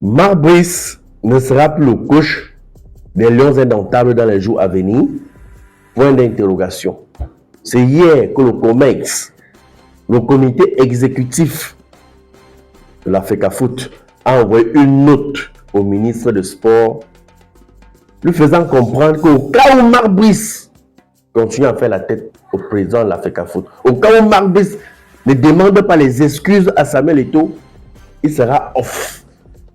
Marc Brice ne sera plus le coach des Lions Indomptables dans les jours à venir. Point d'interrogation. C'est hier que le COMEX, le comité exécutif de la FECAFOOT, a envoyé une note au ministre de Sport, lui faisant comprendre qu'au cas où Marc Brice continue à faire la tête au président de la FECAFOOT, au cas où Marc Brice ne demande pas les excuses à Samuel Eto'o, il sera off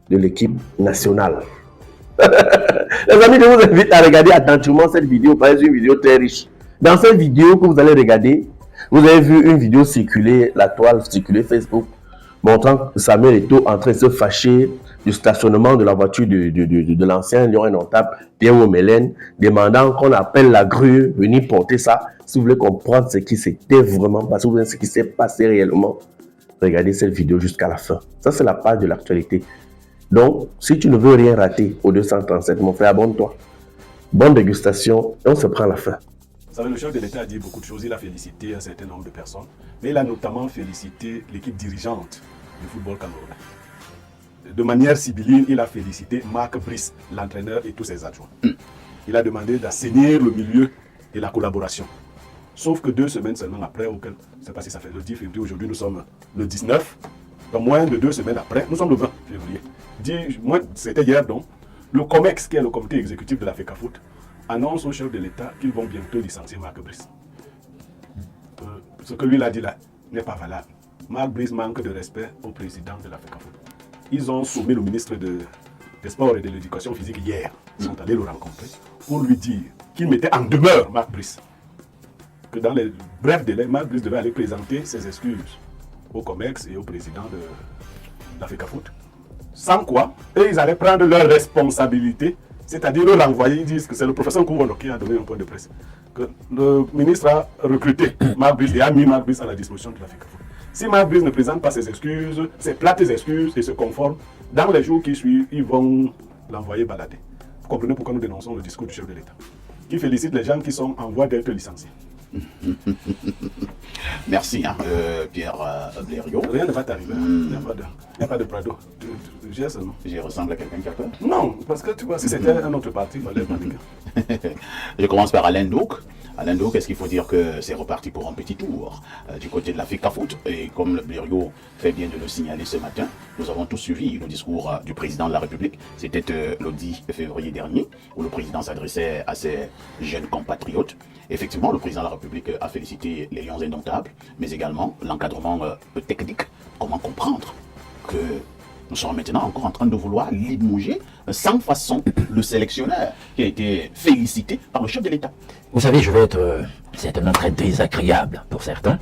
de l'équipe nationale. Les amis, je vous invite à regarder attentivement cette vidéo, parce que c'est une vidéo très riche. Dans cette vidéo que vous allez regarder, vous avez vu une vidéo circuler, la toile circuler Facebook, montrant Samuel Eto'o en train de se fâcher du stationnement de la voiture de l'ancien Lion Indomptable, Pierre Womelène, demandant qu'on appelle la grue, venir porter ça. Si vous voulez comprendre ce qui s'était vraiment passé, ce qui s'est passé réellement, regardez cette vidéo jusqu'à la fin. Ça, c'est la page de l'actualité. Donc, si tu ne veux rien rater au 237, mon frère, abonne-toi. Bonne dégustation, et on se prend à la fin. Vous savez, le chef de l'État a dit beaucoup de choses. Il a félicité un certain nombre de personnes, mais il a notamment félicité l'équipe dirigeante du football camerounais. De manière sibylline, il a félicité Marc Brice, l'entraîneur et tous ses adjoints. Il a demandé d'assainir le milieu et la collaboration. Sauf que 2 semaines seulement après, auquel, je ne sais pas si ça fait le 10 février, aujourd'hui nous sommes le 19, donc moins de 2 semaines après, nous sommes le 20 février. C'était hier donc, le COMEX, qui est le comité exécutif de la FECAFOOT, annonce au chef de l'État qu'ils vont bientôt licencier Marc Brice. Ce que lui il a dit là n'est pas valable. Marc Brice manque de respect au président de la FECAFOOT. Ils ont sommé le ministre des Sports et de l'Éducation physique hier. Ils sont allés le rencontrer pour lui dire qu'il mettait en demeure Marc Brice. Que dans les brefs délais, Marc Brice devait aller présenter ses excuses au COMEX et au président de la FECAFOOT. Sans quoi, eux, ils allaient prendre leurs responsabilités, c'est-à-dire le renvoyer. Ils disent que c'est le professeur Kourono qui a donné un point de presse. Que le ministre a recruté Marc Brice et a mis Marc Brice à la disposition de la FECAFOOT. Si Marc Brice ne présente pas ses excuses, ses plates excuses et se conforme, dans les jours qui suivent, ils vont l'envoyer balader. Vous comprenez pourquoi nous dénonçons le discours du chef de l'État, qui félicite les gens qui sont en voie d'être licenciés. Merci, Pierre Blériot. Rien ne va t'arriver. Il n'y a pas de Prado. J'ai seulement. Je ressemble à quelqu'un qui a peur? Non, parce que tu vois, si c'était un autre parti, il fallait paniquer. Je commence par Alain Douk. Alain Douk, est-ce qu'il faut dire que c'est reparti pour un petit tour du côté de la FECAFOOT? Et comme le Blériot fait bien de le signaler ce matin, nous avons tous suivi le discours du président de la République. C'était le 10 février dernier, où le président s'adressait à ses jeunes compatriotes. Effectivement, le président de la République a félicité les Lions Indomptables, mais également l'encadrement technique. Comment comprendre que nous sommes maintenant encore en train de vouloir limoger sans façon le sélectionneur qui a été félicité par le chef de l'État? Vous savez, je vais être certainement très désagréable pour certains.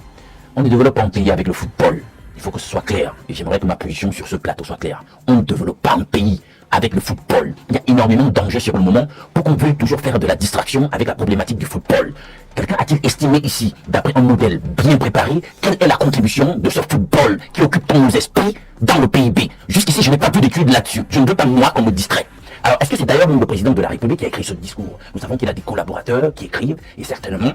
On ne développe pas un pays avec le football. Il faut que ce soit clair. Et j'aimerais que ma position sur ce plateau soit claire. On ne développe pas un pays avec le football. Il y a énormément de dangers sur le moment pour qu'on veuille toujours faire de la distraction avec la problématique du football. Quelqu'un a-t-il estimé ici, d'après un modèle bien préparé, quelle est la contribution de ce football qui occupe tant nos esprits dans le PIB? Jusqu'ici, je n'ai pas vu d'études là-dessus. Je ne veux pas, moi, qu'on me distrait. Alors, est-ce que c'est d'ailleurs le président de la République qui a écrit ce discours? Nous savons qu'il a des collaborateurs qui écrivent, et certainement,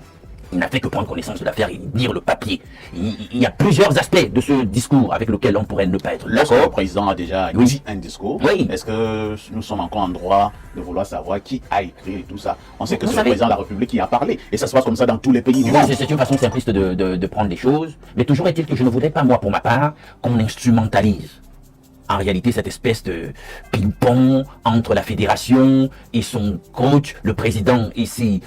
il n'a fait que prendre connaissance de l'affaire et lire le papier. Il y a plusieurs aspects de ce discours avec lequel on pourrait ne pas être d'accord. Le président a déjà dit un discours. Oui. Est-ce que nous sommes encore en droit de vouloir savoir qui a écrit et tout ça? On sait que c'est le président de la République qui a parlé. Et ça se passe comme ça dans tous les pays du monde. C'est une façon simpliste de prendre les choses. Mais toujours est-il que je ne voudrais pas, moi, pour ma part, qu'on instrumentalise en réalité cette espèce de ping-pong entre la fédération et son coach, le président et ses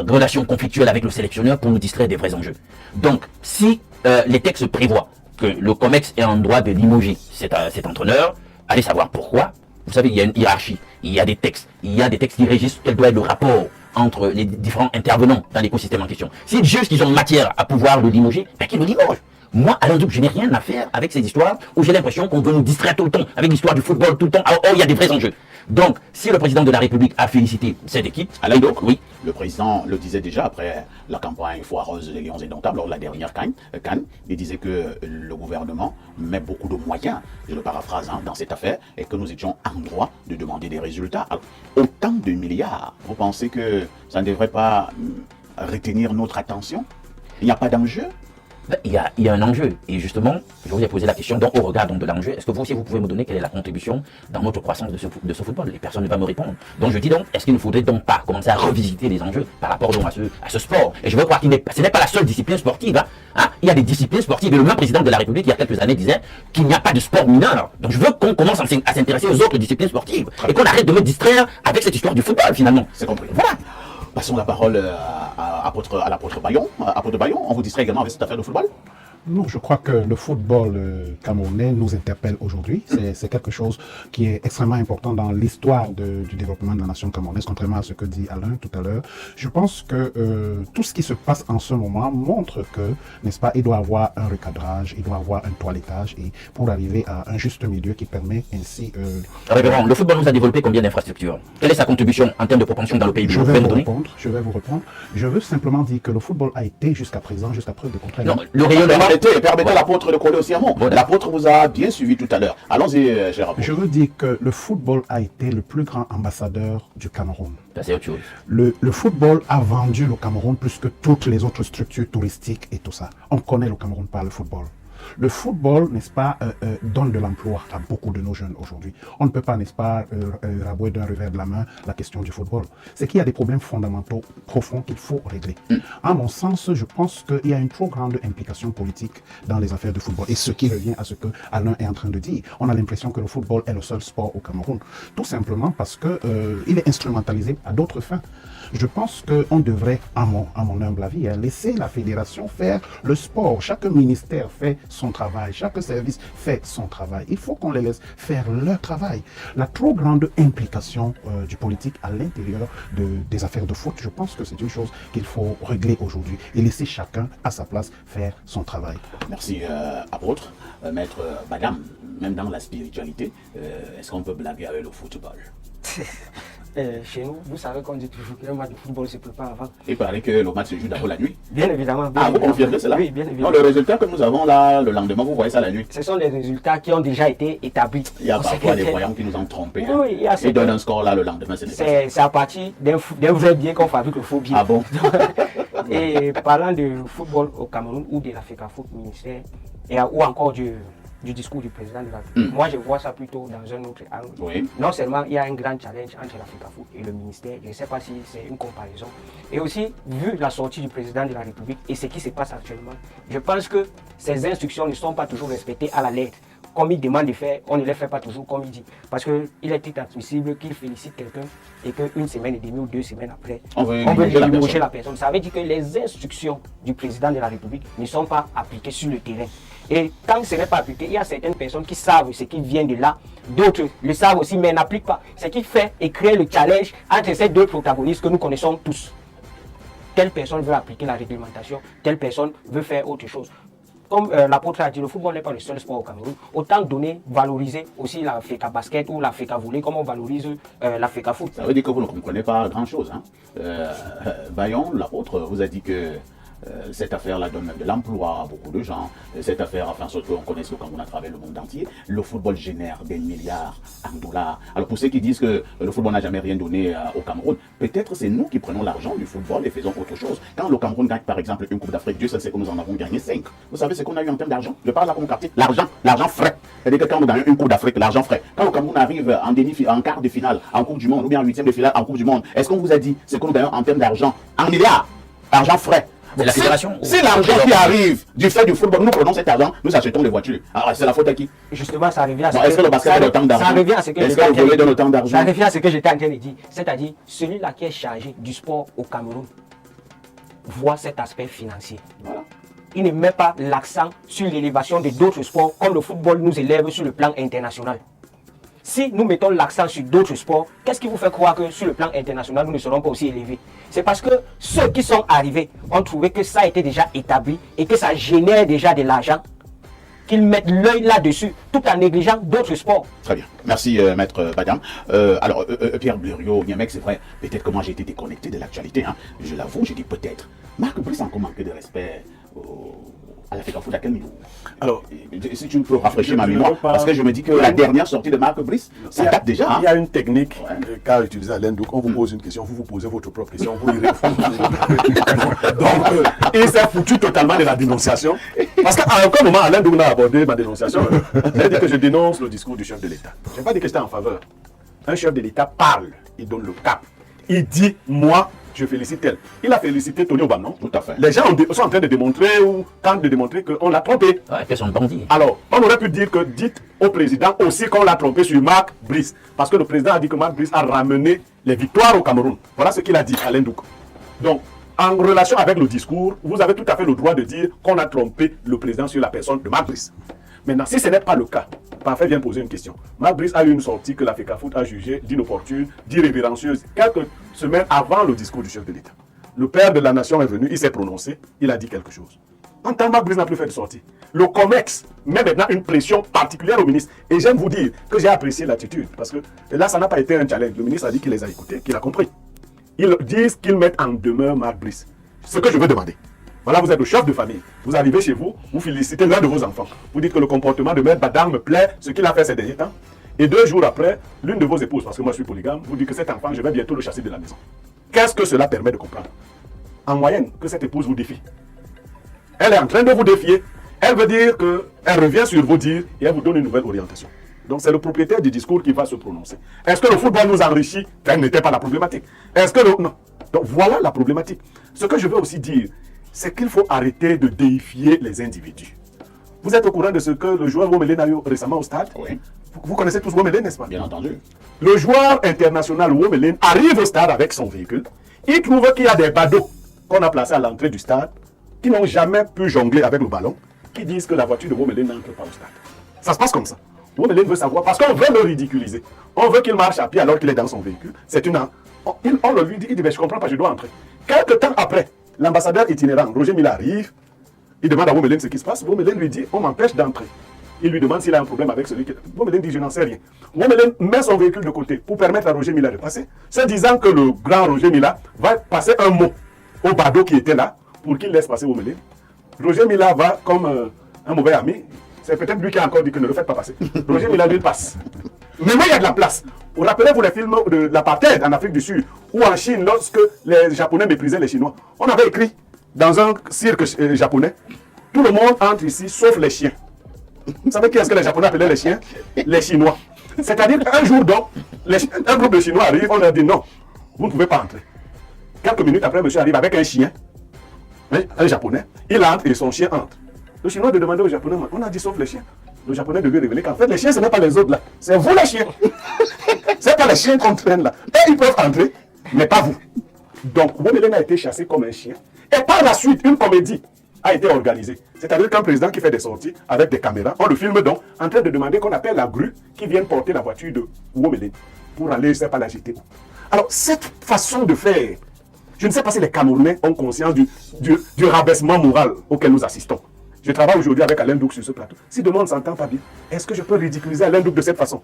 relations conflictuelles avec le sélectionneur pour nous distraire des vrais enjeux. Donc, si les textes prévoient que le COMEX est en droit de limoger cet entraîneur, allez savoir pourquoi. Vous savez, il y a une hiérarchie, il y a des textes qui régissent quel doit être le rapport entre les différents intervenants dans l'écosystème en question. S'ils jugent qu'ils ont matière à pouvoir le limoger, ben qu'ils le limogent. Moi, Alain Douk, je n'ai rien à faire avec ces histoires où j'ai l'impression qu'on veut nous distraire tout le temps avec l'histoire du football tout le temps. Alors, il y a des vrais enjeux. Donc, si le président de la République a félicité cette équipe, Alain Douk, oui. Le président le disait déjà après la campagne foireuse des Lions Indomptables, lors de la dernière CAN, il disait que le gouvernement met beaucoup de moyens, je le paraphrase, dans cette affaire, et que nous étions en droit de demander des résultats. Alors, autant de milliards, vous pensez que ça ne devrait pas retenir notre attention? Il n'y a pas d'enjeu? Il y a un enjeu. Et justement, je vous ai posé la question, donc au regard donc, de l'enjeu, est-ce que vous aussi vous pouvez me donner quelle est la contribution dans notre croissance de ce football? Les personnes ne vont pas me répondre. Donc je dis donc, est-ce qu'il ne faudrait donc pas commencer à revisiter les enjeux par rapport donc, à ce sport? Et je veux croire que ce n'est pas la seule discipline sportive. Il y a des disciplines sportives. Et le même président de la République, il y a quelques années, disait qu'il n'y a pas de sport mineur. Donc je veux qu'on commence à s'intéresser aux autres disciplines sportives et qu'on arrête de me distraire avec cette histoire du football finalement. C'est compris. Voilà. Passons la parole à l'apôtre Bayon. Apôtre Bayon, on vous distrait également avec cette affaire de football? Non, je crois que le football camerounais nous interpelle aujourd'hui. C'est quelque chose qui est extrêmement important dans l'histoire du développement de la nation camerounaise, contrairement à ce que dit Alain tout à l'heure. Je pense que tout ce qui se passe en ce moment montre que, n'est-ce pas, il doit avoir un recadrage, il doit avoir un toilettage et pour arriver à un juste milieu qui permet ainsi... Révérend, le football nous a développé combien d'infrastructures? Quelle est sa contribution en termes de propension dans le pays? Je vais vous répondre. Je veux simplement dire que le football a été jusqu'à présent, jusqu'à preuve de contraire. Non, le rayonnement... Permettez l'apôtre de coller aussi un mot. L'apôtre vous a bien suivi tout à l'heure. Allons-y, cher apôtre. Je veux dire que le football a été le plus grand ambassadeur du Cameroun. C'est autre chose. Le football a vendu le Cameroun plus que toutes les autres structures touristiques et tout ça. On connaît le Cameroun par le football. Le football, n'est-ce pas, donne de l'emploi à beaucoup de nos jeunes aujourd'hui. On ne peut pas, n'est-ce pas, rabouer d'un revers de la main la question du football. C'est qu'il y a des problèmes fondamentaux, profonds, qu'il faut régler. À mon sens, je pense qu'il y a une trop grande implication politique dans les affaires de football. Et ce qui revient à ce que Alain est en train de dire. On a l'impression que le football est le seul sport au Cameroun. Tout simplement parce que il est instrumentalisé à d'autres fins. Je pense qu'on devrait, à mon humble avis, laisser la fédération faire le sport. Chaque ministère fait son travail, chaque service fait son travail. Il faut qu'on les laisse faire leur travail. La trop grande implication du politique à l'intérieur des affaires de foot, je pense que c'est une chose qu'il faut régler aujourd'hui et laisser chacun à sa place faire son travail. Merci, apôtre. Maître Badam, même dans la spiritualité, est-ce qu'on peut blaguer avec le football? Chez nous, vous savez qu'on dit toujours qu'un match de football se prépare avant. Il paraît que le match se joue d'abord la nuit. Bien évidemment. Vous confirmez cela? Oui, bien évidemment. Non, le résultat que nous avons là, le lendemain, vous voyez ça la nuit. Ce sont les résultats qui ont déjà été établis. Il y a parfois des voyants qui nous ont trompés. Oui, il y a Ils donnent un score là le lendemain, c'est à partir d'un vrai bien qu'on fabrique le faux bien. Ah bon? Et parlant de football au Cameroun ou de la FECAFOOT ministère, ou encore du discours du président de la République. Moi, je vois ça plutôt dans un autre angle. Oui. Non seulement il y a un grand challenge entre la FECAFOOT et le ministère, je ne sais pas si c'est une comparaison. Et aussi, vu la sortie du président de la République et ce qui se passe actuellement, je pense que ces instructions ne sont pas toujours respectées à la lettre. Comme il demande de faire, on ne les fait pas toujours comme il dit. Parce qu'il est inadmissible qu'il félicite quelqu'un et qu'une semaine et demie ou 2 semaines après, on veut limoger la personne. Ça veut dire que les instructions du président de la République ne sont pas appliquées sur le terrain. Et tant que ce n'est pas appliqué, il y a certaines personnes qui savent ce qui vient de là, d'autres le savent aussi, mais n'appliquent pas. Ce qui fait et crée le challenge entre ces deux protagonistes que nous connaissons tous. Telle personne veut appliquer la réglementation, telle personne veut faire autre chose. Comme l'apôtre a dit, le football n'est pas le seul sport au Cameroun. Autant donner, valoriser aussi la FECA basket ou la FECA volley, comme on valorise la FECA foot. Ça veut dire que vous ne comprenez pas grand-chose. Bayon, l'apôtre, vous a dit que cette affaire-là donne même de l'emploi à beaucoup de gens. Cette affaire a fait en sorte qu'on connaisse le Cameroun à travers le monde entier. Le football génère des milliards en dollars. Alors pour ceux qui disent que le football n'a jamais rien donné au Cameroun, peut-être c'est nous qui prenons l'argent du football et faisons autre chose. Quand le Cameroun gagne par exemple une Coupe d'Afrique, Dieu seul sait que nous en avons gagné 5. Vous savez ce qu'on a eu en termes d'argent? Je parle là comme quartier. L'argent frais. C'est-à-dire que quand nous gagnons une Coupe d'Afrique, l'argent frais. Quand le Cameroun arrive en quart de finale, en Coupe du Monde, ou bien en 8e de finale en Coupe du Monde, est-ce qu'on vous a dit ce que nous gagnons en termes d'argent? En milliards. Argent frais. C'est la fédération. C'est l'argent qui arrive du fait du football. Nous prenons cet argent, nous achetons les voitures. Alors c'est la faute à qui? Justement, ça revient à ce Est-ce que le basket donne autant d'argent? Ça revient à ce que j'étais en train de donne autant d'argent? Ça revient à ce que j'étais en train de dire. C'est-à-dire, celui-là qui est chargé du sport au Cameroun voit cet aspect financier. Voilà. Il ne met pas l'accent sur l'élévation de d'autres sports comme le football nous élève sur le plan international. Si nous mettons l'accent sur d'autres sports, qu'est-ce qui vous fait croire que sur le plan international, nous ne serons pas aussi élevés? C'est parce que ceux qui sont arrivés ont trouvé que ça a été déjà établi et que ça génère déjà de l'argent, qu'ils mettent l'œil là-dessus, tout en négligeant d'autres sports. Très bien. Merci, Maître Badam. Alors, Pierre Blériot, Niamec, c'est vrai, peut-être que moi j'ai été déconnecté de l'actualité. Je l'avoue, j'ai dit peut-être. Marc Brice a encore manqué de respect à la FECAFOOT à quel niveau? Alors, si tu peux rafraîchir ma je ne mémoire, veux pas- parce que je me dis que la dernière sortie de Marc Brice, ça date déjà. Il y Hein? a une technique Ouais. qu'a utilisée Alain Douk. On vous pose une question, vous vous posez votre propre question, vous y répondez. Donc, il s'est foutu totalement de la dénonciation. Parce qu'à aucun moment, Alain Douk n'a abordé ma dénonciation. J'ai dit que je dénonce le discours du chef de l'État. Je n'ai pas dit que j'étais en faveur. Un chef de l'État parle, il donne le cap. Il dit, moi, je félicite elle. Il a félicité Tony Obama, non? Tout à fait. Les gens sont en train de démontrer ou tentent de démontrer qu'on l'a trompé. Ouais, fait son bandit. Alors, on aurait pu dire que dites au président aussi qu'on l'a trompé sur Marc Brice. Parce que le président a dit que Marc Brice a ramené les victoires au Cameroun. Voilà ce qu'il a dit, Alain Douk. Donc, en relation avec le discours, vous avez tout à fait le droit de dire qu'on a trompé le président sur la personne de Marc Brice. Maintenant, si ce n'est pas le cas, Parfait vient poser une question. Marc Brice a eu une sortie que la FECAFOOT a jugée d'inopportune, d'irrévérencieuse, quelques semaines avant le discours du chef de l'État. Le père de la nation est venu, il s'est prononcé, il a dit quelque chose. En temps, Marc Brice n'a plus fait de sortie. Le COMEX met maintenant une pression particulière au ministre. Et j'aime vous dire que j'ai apprécié l'attitude, parce que là, ça n'a pas été un challenge. Le ministre a dit qu'il les a écoutés, qu'il a compris. Ils disent qu'ils mettent en demeure Marc Brice. Ce que je veux demander. Voilà, vous êtes le chef de famille. Vous arrivez chez vous, vous félicitez l'un de vos enfants. Vous dites que le comportement de Maître Badang me plaît, ce qu'il a fait ces derniers temps. Et 2 jours après, l'une de vos épouses, parce que moi je suis polygame, vous dit que cet enfant, je vais bientôt le chasser de la maison. Qu'est-ce que cela permet de comprendre? En moyenne, que cette épouse vous défie. Elle est en train de vous défier. Elle veut dire qu'elle revient sur vos dires et elle vous donne une nouvelle orientation. Donc c'est le propriétaire du discours qui va se prononcer. Est-ce que le football nous enrichit? Elle n'était pas la problématique. Est-ce que non. Donc voilà la problématique. Ce que je veux aussi dire, c'est qu'il faut arrêter de déifier les individus. Vous êtes au courant de ce que le joueur Womelen a eu récemment au stade? Oui, Vous connaissez tous Womelen, n'est-ce pas? bien entendu. Le joueur international Womelen arrive au stade avec son véhicule. Il trouve qu'il y a des badauds qu'on a placés à l'entrée du stade qui n'ont jamais pu jongler avec le ballon, qui disent que la voiture de Womelen n'entre pas au stade. Ça se passe comme ça. Womelen veut savoir, parce qu'on veut le ridiculiser. On veut qu'il marche à pied alors qu'il est dans son véhicule. C'est une... On le lui dit, il dit, mais je comprends pas, je dois entrer. Quelque temps après, l'ambassadeur itinérant, Roger Mila, arrive. Il demande à Womelen ce qui se passe. Womelen lui dit, on m'empêche d'entrer. Il lui demande s'il a un problème avec celui qui... Womelen dit, je n'en sais rien. Womelen met son véhicule de côté pour permettre à Roger Mila de passer, se disant que le grand Roger Mila va passer un mot au badaud qui était là pour qu'il laisse passer Womelen. Roger Mila va comme un mauvais ami. C'est peut-être lui qui a encore dit que ne le faites pas passer. Roger Mila lui passe. Mais moi, il y a de la place. Vous rappelez-vous les films de l'apartheid en Afrique du Sud ou en Chine lorsque les Japonais méprisaient les Chinois? On avait écrit dans un cirque japonais, tout le monde entre ici sauf les chiens. Vous savez qui est-ce que les Japonais appelaient les chiens? Les Chinois. C'est-à-dire qu'un jour donc, un groupe de Chinois arrive, on leur dit non, vous ne pouvez pas entrer. Quelques minutes après, monsieur arrive avec un chien, un Japonais, il entre et son chien entre. Le Chinois de demander au Japonais, on a dit sauf les chiens. Le Japonais devait révéler qu'en fait, les chiens, ce n'est pas les autres là. C'est vous les chiens. Ce n'est pas les chiens qu'on traîne là. Et ils peuvent entrer, mais pas vous. Donc, Womelen a été chassé comme un chien. Et par la suite, une comédie a été organisée. C'est-à-dire qu'un président qui fait des sorties avec des caméras, on le filme donc en train de demander qu'on appelle la grue qui vienne porter la voiture de Womelen pour aller, je ne sais pas, la jeter. Alors, cette façon de faire, je ne sais pas si les Camerounais ont conscience du rabaissement moral auquel nous assistons. Je travaille aujourd'hui avec Alain Douk sur ce plateau. Si demain on ne s'entend pas bien, est-ce que je peux ridiculiser Alain Douk de cette façon?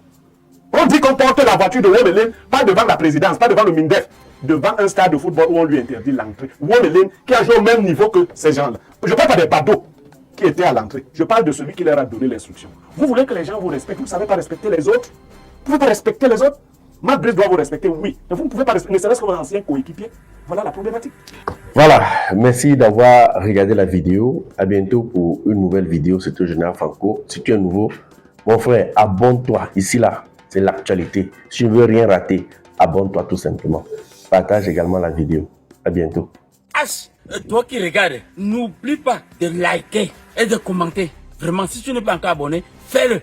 On dit qu'on porte la voiture de Womelen, pas devant la présidence, pas devant le MINDEF, devant un stade de football où on lui interdit l'entrée. Womelen qui a joué au même niveau que ces gens-là. Je ne parle pas des badauds qui étaient à l'entrée. Je parle de celui qui leur a donné l'instruction. Vous voulez que les gens vous respectent, vous ne savez pas respecter les autres? Vous ne pouvez pas respecter les autres? Marc Brice doit vous respecter, oui. Mais vous ne pouvez pas respecter, ne serait-ce que vos anciens coéquipiers. Voilà la problématique. Voilà, merci d'avoir regardé la vidéo. À bientôt pour une nouvelle vidéo. C'était le général Franco. Si tu es nouveau, mon frère, abonne-toi. Ici, là, c'est l'actualité. Si tu ne veux rien rater, abonne-toi tout simplement. Partage également la vidéo. À bientôt. H, toi qui regardes, n'oublie pas de liker et de commenter. Vraiment, si tu n'es pas encore abonné, fais-le.